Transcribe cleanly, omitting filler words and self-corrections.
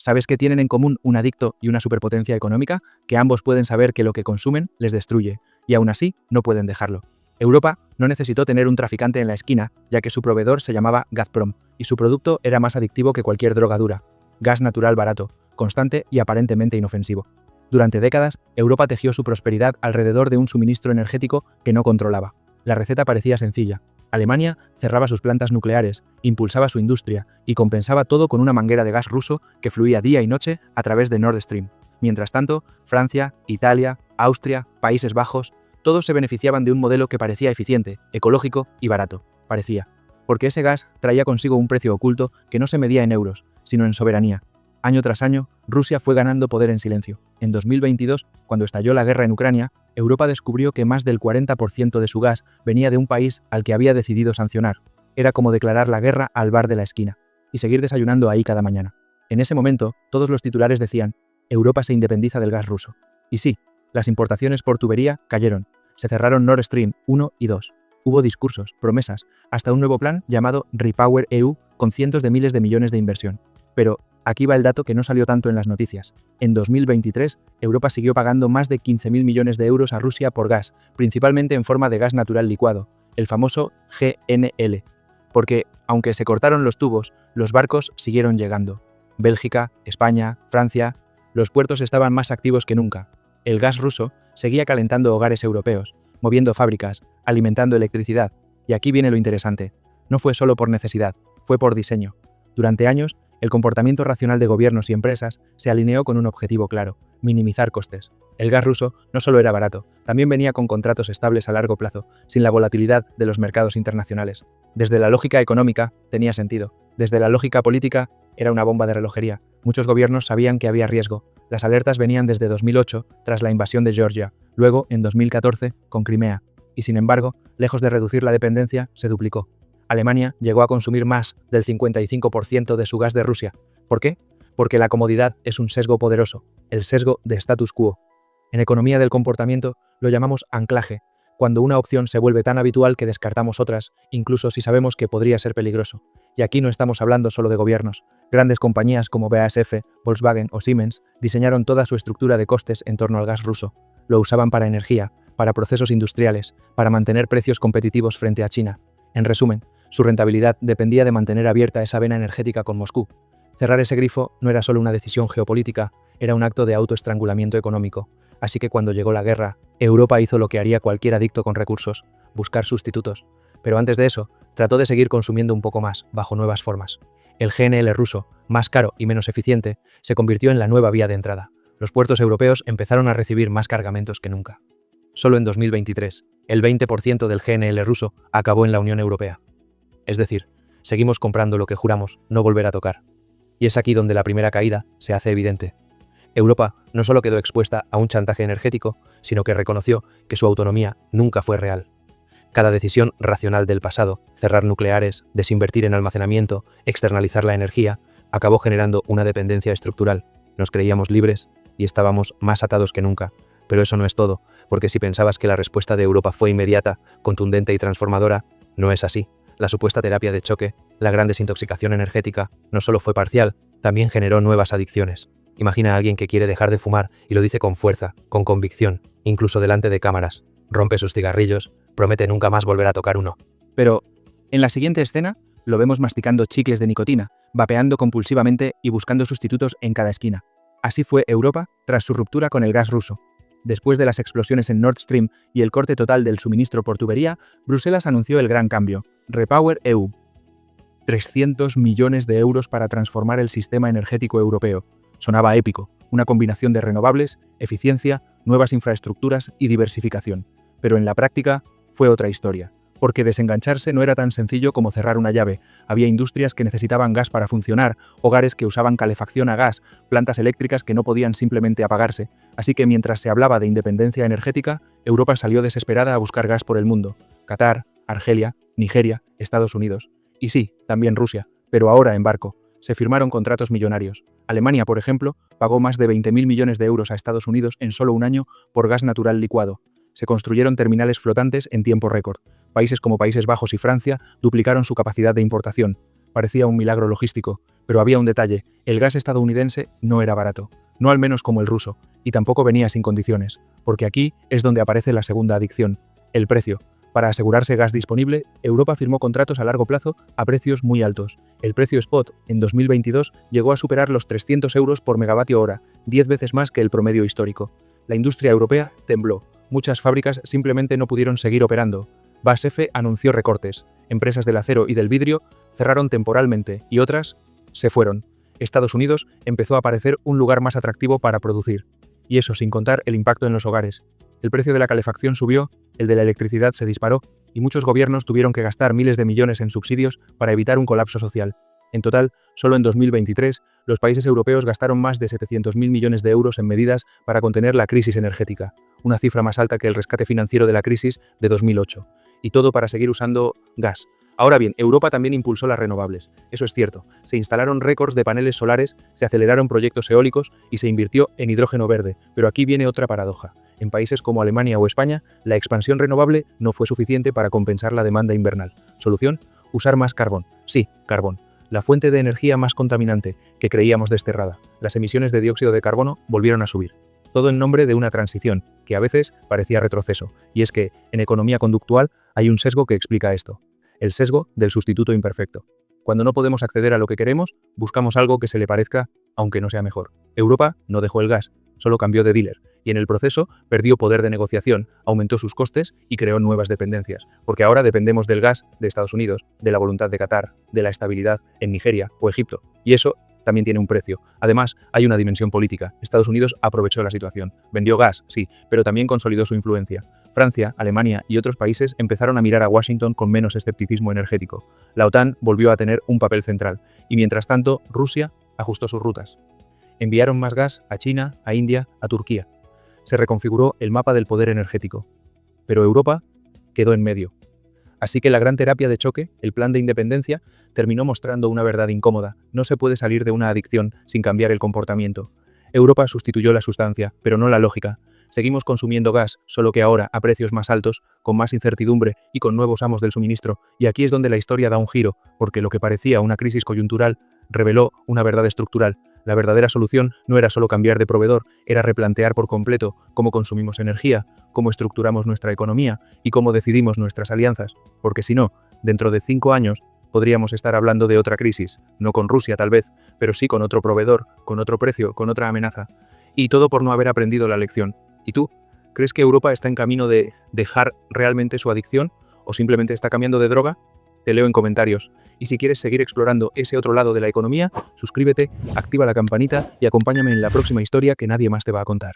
¿Sabes qué tienen en común un adicto y una superpotencia económica? Que ambos pueden saber que lo que consumen les destruye, y aún así no pueden dejarlo. Europa no necesitó tener un traficante en la esquina, ya que su proveedor se llamaba Gazprom, y su producto era más adictivo que cualquier droga dura. Gas natural barato, constante y aparentemente inofensivo. Durante décadas, Europa tejió su prosperidad alrededor de un suministro energético que no controlaba. La receta parecía sencilla. Alemania cerraba sus plantas nucleares, impulsaba su industria y compensaba todo con una manguera de gas ruso que fluía día y noche a través de Nord Stream. Mientras tanto, Francia, Italia, Austria, Países Bajos, todos se beneficiaban de un modelo que parecía eficiente, ecológico y barato. Parecía. Porque ese gas traía consigo un precio oculto que no se medía en euros, sino en soberanía. Año tras año, Rusia fue ganando poder en silencio. En 2022, cuando estalló la guerra en Ucrania, Europa descubrió que más del 40% de su gas venía de un país al que había decidido sancionar. Era como declarar la guerra al bar de la esquina y seguir desayunando ahí cada mañana. En ese momento, todos los titulares decían: Europa se independiza del gas ruso. Y sí, las importaciones por tubería cayeron. Se cerraron Nord Stream 1 y 2. Hubo discursos, promesas, hasta un nuevo plan llamado Repower EU con cientos de miles de millones de inversión. Pero aquí va el dato que no salió tanto en las noticias. En 2023, Europa siguió pagando más de 15.000 millones de euros a Rusia por gas, principalmente en forma de gas natural licuado, el famoso GNL. Porque, aunque se cortaron los tubos, los barcos siguieron llegando. Bélgica, España, Francia, los puertos estaban más activos que nunca. El gas ruso seguía calentando hogares europeos, moviendo fábricas, alimentando electricidad. Y aquí viene lo interesante. No fue solo por necesidad, fue por diseño. Durante años, el comportamiento racional de gobiernos y empresas se alineó con un objetivo claro: minimizar costes. El gas ruso no solo era barato, también venía con contratos estables a largo plazo, sin la volatilidad de los mercados internacionales. Desde la lógica económica, tenía sentido. Desde la lógica política, era una bomba de relojería. Muchos gobiernos sabían que había riesgo. Las alertas venían desde 2008, tras la invasión de Georgia, luego, en 2014, con Crimea. Y sin embargo, lejos de reducir la dependencia, se duplicó. Alemania llegó a consumir más del 55% de su gas de Rusia. ¿Por qué? Porque la comodidad es un sesgo poderoso, el sesgo de status quo. En economía del comportamiento lo llamamos anclaje, cuando una opción se vuelve tan habitual que descartamos otras, incluso si sabemos que podría ser peligroso. Y aquí no estamos hablando solo de gobiernos. Grandes compañías como BASF, Volkswagen o Siemens diseñaron toda su estructura de costes en torno al gas ruso. Lo usaban para energía, para procesos industriales, para mantener precios competitivos frente a China. En resumen, su rentabilidad dependía de mantener abierta esa vena energética con Moscú. Cerrar ese grifo no era solo una decisión geopolítica, era un acto de autoestrangulamiento económico. Así que cuando llegó la guerra, Europa hizo lo que haría cualquier adicto con recursos: buscar sustitutos. Pero antes de eso, trató de seguir consumiendo un poco más, bajo nuevas formas. El GNL ruso, más caro y menos eficiente, se convirtió en la nueva vía de entrada. Los puertos europeos empezaron a recibir más cargamentos que nunca. Solo en 2023, el 20% del GNL ruso acabó en la Unión Europea. Es decir, seguimos comprando lo que juramos no volver a tocar. Y es aquí donde la primera caída se hace evidente. Europa no solo quedó expuesta a un chantaje energético, sino que reconoció que su autonomía nunca fue real. Cada decisión racional del pasado, cerrar nucleares, desinvertir en almacenamiento, externalizar la energía, acabó generando una dependencia estructural. Nos creíamos libres y estábamos más atados que nunca. Pero eso no es todo, porque si pensabas que la respuesta de Europa fue inmediata, contundente y transformadora, no es así. La supuesta terapia de choque, la gran desintoxicación energética, no solo fue parcial, también generó nuevas adicciones. Imagina a alguien que quiere dejar de fumar y lo dice con fuerza, con convicción, incluso delante de cámaras. Rompe sus cigarrillos, promete nunca más volver a tocar uno. Pero, en la siguiente escena, lo vemos masticando chicles de nicotina, vapeando compulsivamente y buscando sustitutos en cada esquina. Así fue Europa tras su ruptura con el gas ruso. Después de las explosiones en Nord Stream y el corte total del suministro por tubería, Bruselas anunció el gran cambio: Repower EU. 300 millones de euros para transformar el sistema energético europeo. Sonaba épico, una combinación de renovables, eficiencia, nuevas infraestructuras y diversificación. Pero en la práctica fue otra historia, porque desengancharse no era tan sencillo como cerrar una llave. Había industrias que necesitaban gas para funcionar, hogares que usaban calefacción a gas, plantas eléctricas que no podían simplemente apagarse. Así que mientras se hablaba de independencia energética, Europa salió desesperada a buscar gas por el mundo. Qatar, Argelia, Nigeria, Estados Unidos. Y sí, también Rusia, pero ahora en barco. Se firmaron contratos millonarios. Alemania, por ejemplo, pagó más de 20.000 millones de euros a Estados Unidos en solo un año por gas natural licuado. Se construyeron terminales flotantes en tiempo récord. Países como Países Bajos y Francia duplicaron su capacidad de importación. Parecía un milagro logístico, pero había un detalle: el gas estadounidense no era barato, no al menos como el ruso, y tampoco venía sin condiciones, porque aquí es donde aparece la segunda adicción: el precio. Para asegurarse gas disponible, Europa firmó contratos a largo plazo a precios muy altos. El precio spot en 2022 llegó a superar los 300 euros por megavatio hora, 10 veces más que el promedio histórico. La industria europea tembló. Muchas fábricas simplemente no pudieron seguir operando. BASF anunció recortes. Empresas del acero y del vidrio cerraron temporalmente y otras se fueron. Estados Unidos empezó a parecer un lugar más atractivo para producir. Y eso sin contar el impacto en los hogares. El precio de la calefacción subió, el de la electricidad se disparó y muchos gobiernos tuvieron que gastar miles de millones en subsidios para evitar un colapso social. En total, solo en 2023, los países europeos gastaron más de 700.000 millones de euros en medidas para contener la crisis energética, una cifra más alta que el rescate financiero de la crisis de 2008. Y todo para seguir usando gas. Ahora bien, Europa también impulsó las renovables. Eso es cierto. Se instalaron récords de paneles solares, se aceleraron proyectos eólicos y se invirtió en hidrógeno verde. Pero aquí viene otra paradoja. En países como Alemania o España, la expansión renovable no fue suficiente para compensar la demanda invernal. ¿Solución? Usar más carbón. Sí, carbón. La fuente de energía más contaminante, que creíamos desterrada. Las emisiones de dióxido de carbono volvieron a subir. Todo en nombre de una transición, que a veces parecía retroceso. Y es que, en economía conductual, hay un sesgo que explica esto. El sesgo del sustituto imperfecto. Cuando no podemos acceder a lo que queremos, buscamos algo que se le parezca, aunque no sea mejor. Europa no dejó el gas, solo cambió de dealer, y en el proceso perdió poder de negociación, aumentó sus costes y creó nuevas dependencias, porque ahora dependemos del gas de Estados Unidos, de la voluntad de Qatar, de la estabilidad en Nigeria o Egipto, y eso también tiene un precio. Además, hay una dimensión política. Estados Unidos aprovechó la situación. Vendió gas, sí, pero también consolidó su influencia. Francia, Alemania y otros países empezaron a mirar a Washington con menos escepticismo energético. La OTAN volvió a tener un papel central, y mientras tanto, Rusia ajustó sus rutas. Enviaron más gas a China, a India, a Turquía. Se reconfiguró el mapa del poder energético. Pero Europa quedó en medio. Así que la gran terapia de choque, el plan de independencia, terminó mostrando una verdad incómoda. No se puede salir de una adicción sin cambiar el comportamiento. Europa sustituyó la sustancia, pero no la lógica. Seguimos consumiendo gas, solo que ahora a precios más altos, con más incertidumbre y con nuevos amos del suministro. Y aquí es donde la historia da un giro, porque lo que parecía una crisis coyuntural reveló una verdad estructural. La verdadera solución no era solo cambiar de proveedor, era replantear por completo cómo consumimos energía, cómo estructuramos nuestra economía y cómo decidimos nuestras alianzas. Porque si no, dentro de 5 años podríamos estar hablando de otra crisis, no con Rusia tal vez, pero sí con otro proveedor, con otro precio, con otra amenaza. Y todo por no haber aprendido la lección. ¿Y tú? ¿Crees que Europa está en camino de dejar realmente su adicción o simplemente está cambiando de droga? Te leo en comentarios. Y si quieres seguir explorando ese otro lado de la economía, suscríbete, activa la campanita y acompáñame en la próxima historia que nadie más te va a contar.